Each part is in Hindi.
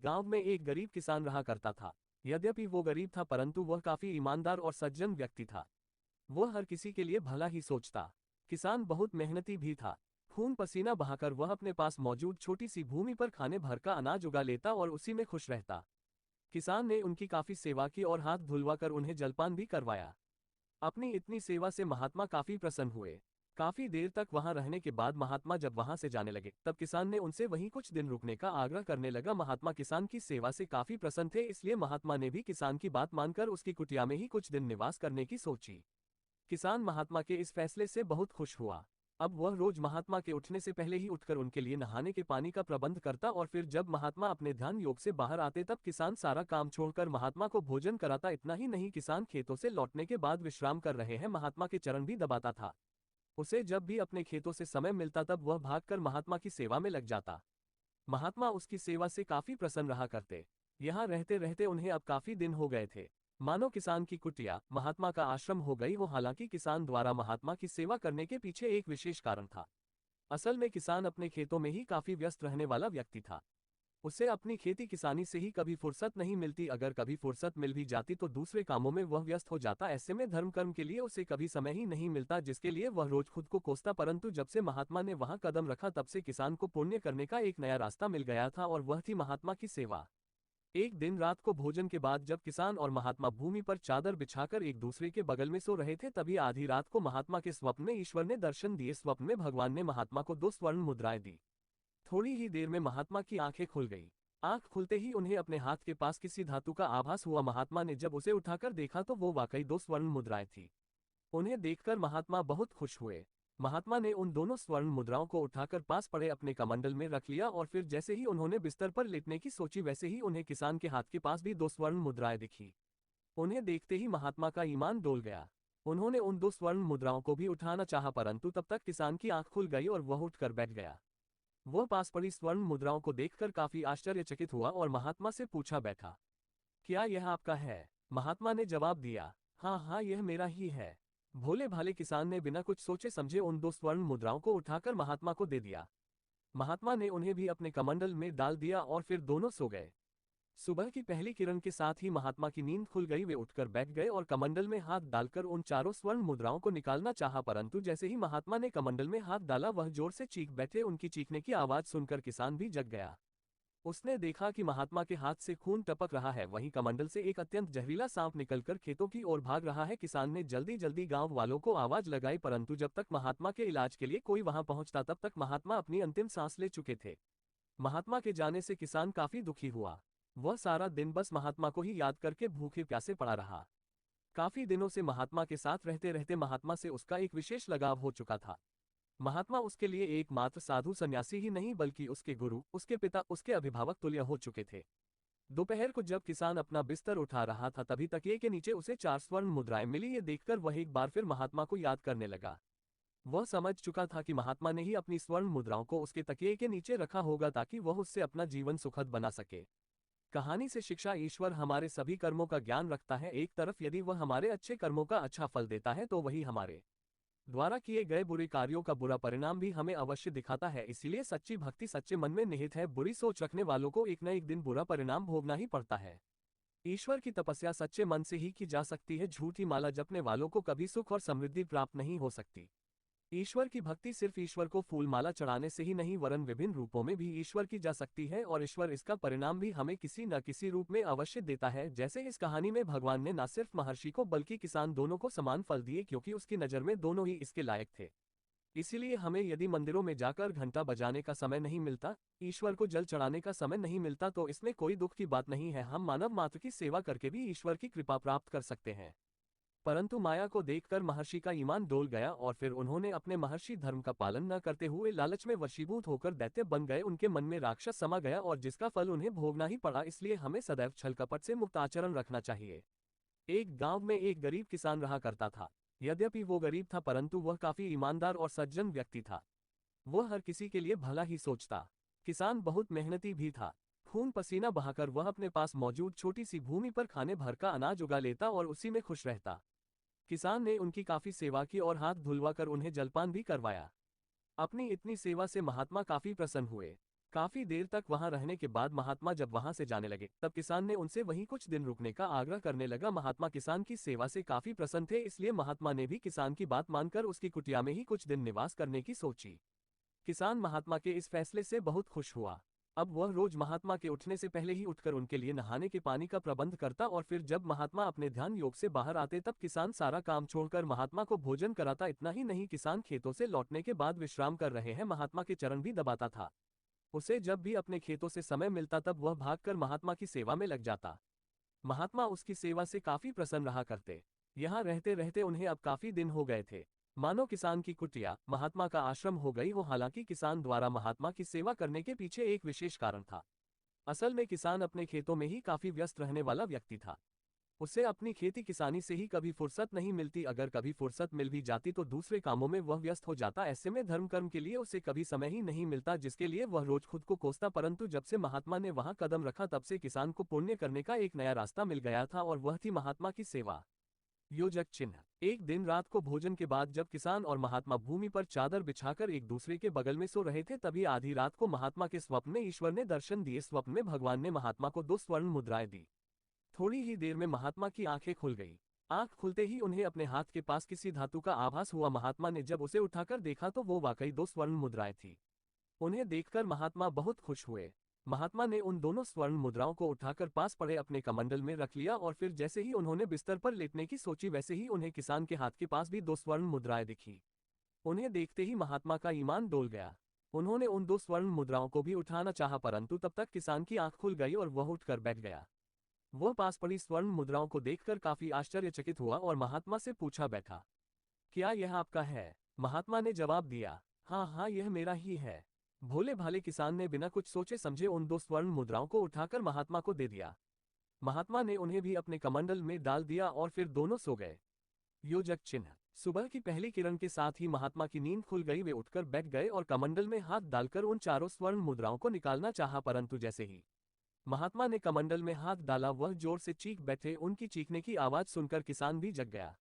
गांव में एक गरीब किसान रहा करता था। यद्यपि वो गरीब था परंतु वह काफी ईमानदार और सज्जन व्यक्ति था। वह हर किसी के लिए भला ही सोचता। किसान बहुत मेहनती भी था। खून पसीना बहाकर वह अपने पास मौजूद छोटी सी भूमि पर खाने भर का अनाज उगा लेता और उसी में खुश रहता। किसान ने उनकी काफी सेवा की और हाथ धुलवाकर उन्हें जलपान भी करवाया। अपनी इतनी सेवा से महात्मा काफी प्रसन्न हुए। काफी देर तक वहां रहने के बाद महात्मा जब वहां से जाने लगे तब किसान ने उनसे वहीं कुछ दिन रुकने का आग्रह करने लगा। महात्मा किसान की सेवा से काफी प्रसन्न थे, इसलिए महात्मा ने भी किसान की बात मानकर उसकी कुटिया में ही कुछ दिन निवास करने की सोची। किसान महात्मा के इस फैसले से बहुत खुश हुआ। अब वह रोज महात्मा के उठने से पहले ही उठकर उनके लिए नहाने के पानी का प्रबंध करता और फिर जब महात्मा अपने ध्यान योग से बाहर आते तब किसान सारा काम छोड़कर महात्मा को भोजन कराता। इतना ही नहीं, किसान खेतों से लौटने के बाद विश्राम कर रहे हैं महात्मा के चरण भी दबाता था। उसे जब भी अपने खेतों से समय मिलता तब वह भागकर महात्मा की सेवा में लग जाता। महात्मा उसकी सेवा से काफी प्रसन्न रहा करते। यहाँ रहते रहते उन्हें अब काफी दिन हो गए थे। मानो किसान की कुटिया महात्मा का आश्रम हो गई हो। हालांकि किसान द्वारा महात्मा की सेवा करने के पीछे एक विशेष कारण था। असल में किसान अपने खेतों में ही काफी व्यस्त रहने वाला व्यक्ति था। उसे अपनी खेती किसानी से ही कभी फुर्सत नहीं मिलती। अगर कभी फुर्सत मिल भी जाती तो दूसरे कामों में वह व्यस्त हो जाता। ऐसे में धर्म कर्म के लिए उसे कभी समय ही नहीं मिलता, जिसके लिए वह रोज खुद को कोसता। परंतु जब से महात्मा ने वहां कदम रखा तब से किसान को पुण्य करने का एक नया रास्ता मिल गया था और वह थी महात्मा की सेवा। एक दिन रात को भोजन के बाद जब किसान और महात्मा भूमि पर चादर बिछाकर एक दूसरे के बगल में सो रहे थे, तभी आधी रात को महात्मा के स्वप्न में ईश्वर ने दर्शन दिए। स्वप्न में भगवान ने महात्मा को 2 स्वर्ण मुद्राएं दी। थोड़ी ही देर में महात्मा की आंखें खुल गई। आंख खुलते ही उन्हें अपने हाथ के पास किसी धातु का आभास हुआ। महात्मा ने जब उसे उठाकर देखा तो वो वाकई 2 स्वर्ण मुद्राएं थी। उन्हें देखकर महात्मा बहुत खुश हुए। महात्मा ने उन दोनों स्वर्ण मुद्राओं को उठाकर पास पड़े अपने कमंडल में रख लिया और फिर जैसे ही उन्होंने बिस्तर पर लेटने की सोची वैसे ही उन्हें किसान के हाथ के पास भी 2 स्वर्ण मुद्राएं दिखी। उन्हें देखते ही महात्मा का ईमान डोल गया। उन्होंने उन 2 स्वर्ण मुद्राओं को भी उठाना चाहा परंतु तब तक किसान की आंख खुल गई और वह उठकर बैठ गया। वह पास पड़ी स्वर्ण मुद्राओं को देखकर काफी आश्चर्यचकित हुआ और महात्मा से पूछा बैठा, क्या यह आपका है? महात्मा ने जवाब दिया, हाँ हाँ, यह मेरा ही है। भोले भाले किसान ने बिना कुछ सोचे समझे उन 2 स्वर्ण मुद्राओं को उठाकर महात्मा को दे दिया। महात्मा ने उन्हें भी अपने कमंडल में डाल दिया और फिर दोनों सो गए। सुबह की पहली किरण के साथ ही महात्मा की नींद खुल गई। वे उठकर बैठ गए और कमंडल में हाथ डालकर उन चारों स्वर्ण मुद्राओं को निकालना चाहा, परंतु जैसे ही महात्मा ने कमंडल में हाथ डाला वह जोर से चीख बैठे। उनकी चीखने की आवाज सुनकर किसान भी जग गया। उसने देखा कि महात्मा के हाथ से खून टपक रहा है, वहीं कमंडल से एक अत्यंत जहरीला सांप निकलकर खेतों की ओर भाग रहा है। किसान ने जल्दी जल्दी गांव वालों को आवाज लगाई, परंतु जब तक महात्मा के इलाज के लिए कोई वहां पहुंचता तब तक महात्मा अपनी अंतिम सांस ले चुके थे। महात्मा के जाने से किसान काफी दुखी हुआ। वह सारा दिन बस महात्मा को ही याद करके भूखे प्यासे पड़ा रहा। काफी दिनों से महात्मा के साथ रहते रहते महात्मा से उसका एक विशेष लगाव हो चुका था। महात्मा उसके लिए एकमात्र साधु सन्यासी ही नहीं बल्कि उसके गुरु, उसके पिता, उसके अभिभावक तुल्य हो चुके थे। दोपहर को जब किसान अपना बिस्तर उठा रहा था तभी तकिए के नीचे उसे 4 स्वर्ण मुद्राएं मिली। ये देखकर वह एक बार फिर महात्मा को याद करने लगा। वह समझ चुका था कि महात्मा ने ही अपनी स्वर्ण मुद्राओं को उसके तकिए के नीचे रखा होगा ताकि वह उससे अपना जीवन सुखद बना सके। कहानी से शिक्षा, ईश्वर हमारे सभी कर्मों का ज्ञान रखता है। एक तरफ यदि वह हमारे अच्छे कर्मों का अच्छा फल देता है तो वही हमारे द्वारा किए गए बुरे कार्यों का बुरा परिणाम भी हमें अवश्य दिखाता है। इसीलिए सच्ची भक्ति सच्चे मन में निहित है। बुरी सोच रखने वालों को एक न एक दिन बुरा परिणाम भोगना ही पड़ता है। ईश्वर की तपस्या सच्चे मन से ही की जा सकती है। झूठी माला जपने वालों को कभी सुख और समृद्धि प्राप्त नहीं हो सकती। ईश्वर की भक्ति सिर्फ ईश्वर को फूल माला चढ़ाने से ही नहीं वरन विभिन्न रूपों में भी ईश्वर की जा सकती है और ईश्वर इसका परिणाम भी हमें किसी न किसी रूप में अवश्य देता है। जैसे इस कहानी में भगवान ने न सिर्फ महर्षि को बल्कि किसान दोनों को समान फल दिए, क्योंकि उसकी नज़र में दोनों ही इसके लायक थे। इसीलिए हमें यदि मंदिरों में जाकर घंटा बजाने का समय नहीं मिलता, ईश्वर को जल चढ़ाने का समय नहीं मिलता तो इसमें कोई दुख की बात नहीं है। हम मानव मात्र की सेवा करके भी ईश्वर की कृपा प्राप्त कर सकते हैं। परंतु माया को देखकर महर्षि का ईमान डोल गया और फिर उन्होंने अपने महर्षि धर्म का पालन न करते हुए लालच में वशीभूत होकर दैत्य बन गए। उनके मन में राक्षस समा गया और जिसका फल उन्हें भोगना ही पड़ा। इसलिए हमें सदैव छल कपट से मुक्त आचरण रखना चाहिए। एक गांव में एक गरीब किसान रहा करता था। यद्यपि वो गरीब था परंतु वह काफी ईमानदार और सज्जन व्यक्ति था। वह हर किसी के लिए भला ही सोचता। किसान बहुत मेहनती भी था। खून पसीना बहाकर वह अपने पास मौजूद छोटी सी भूमि पर खाने भर का अनाज उगा लेता और उसी में खुश रहता। किसान ने उनकी काफी सेवा की और हाथ धुलवाकर उन्हें जलपान भी करवाया। अपनी इतनी सेवा से महात्मा काफी प्रसन्न हुए। काफी देर तक वहां रहने के बाद महात्मा जब वहां से जाने लगे तब किसान ने उनसे वहीं कुछ दिन रुकने का आग्रह करने लगा। महात्मा किसान की सेवा से काफी प्रसन्न थे, इसलिए महात्मा ने भी किसान की बात मानकर उसकी कुटिया में ही कुछ दिन निवास करने की सोची। किसान महात्मा के इस फैसले से बहुत खुश हुआ। अब वह रोज महात्मा के उठने से पहले ही उठकर उनके लिए नहाने के पानी का प्रबंध करता और फिर जब महात्मा अपने ध्यान योग से बाहर आते तब किसान सारा काम छोड़कर महात्मा को भोजन कराता। इतना ही नहीं, किसान खेतों से लौटने के बाद विश्राम कर रहे हैं महात्मा के चरण भी दबाता था। उसे जब भी अपने खेतों से समय मिलता तब वह भागकर महात्मा की सेवा में लग जाता। महात्मा उसकी सेवा से काफी प्रसन्न रहा करते। यहाँ रहते रहते उन्हें अब काफी दिन हो गए थे, मानो किसान की कुटिया महात्मा का आश्रम हो गई हो। हालांकि किसान द्वारा महात्मा की सेवा करने के पीछे एक विशेष कारण था। असल में किसान अपने खेतों में ही काफी व्यस्त रहने वाला व्यक्ति था। उसे अपनी खेती किसानी से ही कभी फुर्सत नहीं मिलती। अगर कभी फुर्सत मिल भी जाती तो दूसरे कामों में वह व्यस्त हो जाता। ऐसे में धर्म कर्म के लिए उसे कभी समय ही नहीं मिलता, जिसके लिए वह रोज खुद को कोसता। परंतु जब से महात्मा ने वहां कदम रखा तब से किसान को पुण्य करने का एक नया रास्ता मिल गया था और वह थी महात्मा की सेवा। योजक चिन्ह। एक दिन रात को भोजन के बाद जब किसान और महात्मा भूमि पर चादर बिछाकर एक दूसरे के बगल में सो रहे थे, तभी आधी रात को महात्मा के स्वप्न में ईश्वर ने दर्शन दिए। स्वप्न में भगवान ने महात्मा को 2 स्वर्ण मुद्राएं दी। थोड़ी ही देर में महात्मा की आंखें खुल गई। आंख खुलते ही उन्हें अपने हाथ के पास किसी धातु का आभास हुआ। महात्मा ने जब उसे उठाकर देखा तो वो वाकई 2 स्वर्ण मुद्राएं थी। उन्हें देखकर महात्मा बहुत खुश हुए। महात्मा ने उन दोनों स्वर्ण मुद्राओं को उठाकर पास पड़े अपने कमंडल में रख लिया और फिर जैसे ही उन्होंने बिस्तर पर लेटने की सोची वैसे ही उन्हें किसान के हाथ के पास भी 2 स्वर्ण मुद्राएं दिखी। उन्हें देखते ही महात्मा का ईमान डोल गया। उन्होंने उन 2 स्वर्ण मुद्राओं को भी उठाना चाहा, परंतु तब तक किसान की आंख खुल गई और वह उठकर बैठ गया। वह पास पड़ी स्वर्ण मुद्राओं को देखकर काफी आश्चर्यचकित हुआ और महात्मा से पूछा बैठा, क्या यह आपका है? महात्मा ने जवाब दिया, हाँ हाँ, यह मेरा ही है। भोले भाले किसान ने बिना कुछ सोचे समझे उन 2 स्वर्ण मुद्राओं को उठाकर महात्मा को दे दिया। महात्मा ने उन्हें भी अपने कमंडल में डाल दिया और फिर दोनों सो गए। योजक चिन्ह। सुबह की पहली किरण के साथ ही महात्मा की नींद खुल गई। वे उठकर बैठ गए और कमंडल में हाथ डालकर उन 4 स्वर्ण मुद्राओं को निकालना चाहा, परंतु जैसे ही महात्मा ने कमंडल में हाथ डाला वह जोर से चीख बैठे। उनकी चीखने की आवाज सुनकर किसान भी जग गया।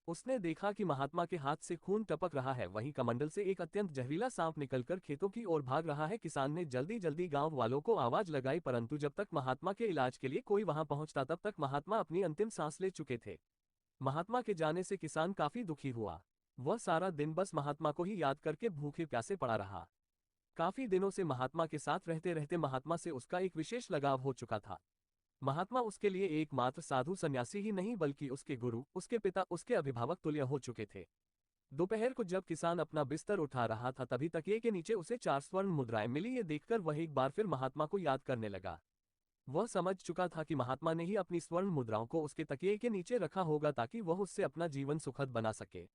उसने देखा कि महात्मा के हाथ से खून टपक रहा है, वहीं कमंडल से एक अत्यंत जहरीला सांप निकलकर खेतों की ओर भाग रहा है। किसान ने जल्दी जल्दी गांव वालों को आवाज लगाई, परंतु जब तक महात्मा के इलाज के लिए कोई वहां पहुंचता तब तक महात्मा अपनी अंतिम सांस ले चुके थे। महात्मा के जाने से किसान काफी दुखी हुआ। वह सारा दिन बस महात्मा को ही याद करके भूखे प्यासे पड़ा रहा। काफी दिनों से महात्मा के साथ रहते रहते महात्मा से उसका एक विशेष लगाव हो चुका था। महात्मा उसके लिए एकमात्र साधु सन्यासी ही नहीं बल्कि उसके गुरु, उसके पिता, उसके अभिभावक तुल्य हो चुके थे। दोपहर को जब किसान अपना बिस्तर उठा रहा था तभी तकिए के नीचे उसे 4 स्वर्ण मुद्राएं मिली। ये देखकर वह एक बार फिर महात्मा को याद करने लगा। वह समझ चुका था कि महात्मा ने ही अपनी स्वर्ण मुद्राओं को उसके तकिए के नीचे रखा होगा ताकि वह उससे अपना जीवन सुखद बना सके।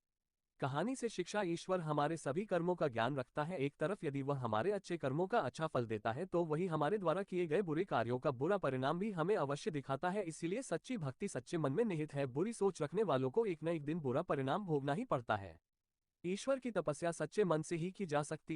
कहानी से शिक्षा। ईश्वर हमारे सभी कर्मों का ज्ञान रखता है। एक तरफ यदि वह हमारे अच्छे कर्मों का अच्छा फल देता है तो वही हमारे द्वारा किए गए बुरे कार्यों का बुरा परिणाम भी हमें अवश्य दिखाता है। इसीलिए सच्ची भक्ति सच्चे मन में निहित है। बुरी सोच रखने वालों को एक न एक दिन बुरा परिणाम भोगना ही पड़ता है। ईश्वर की तपस्या सच्चे मन से ही की जा सकती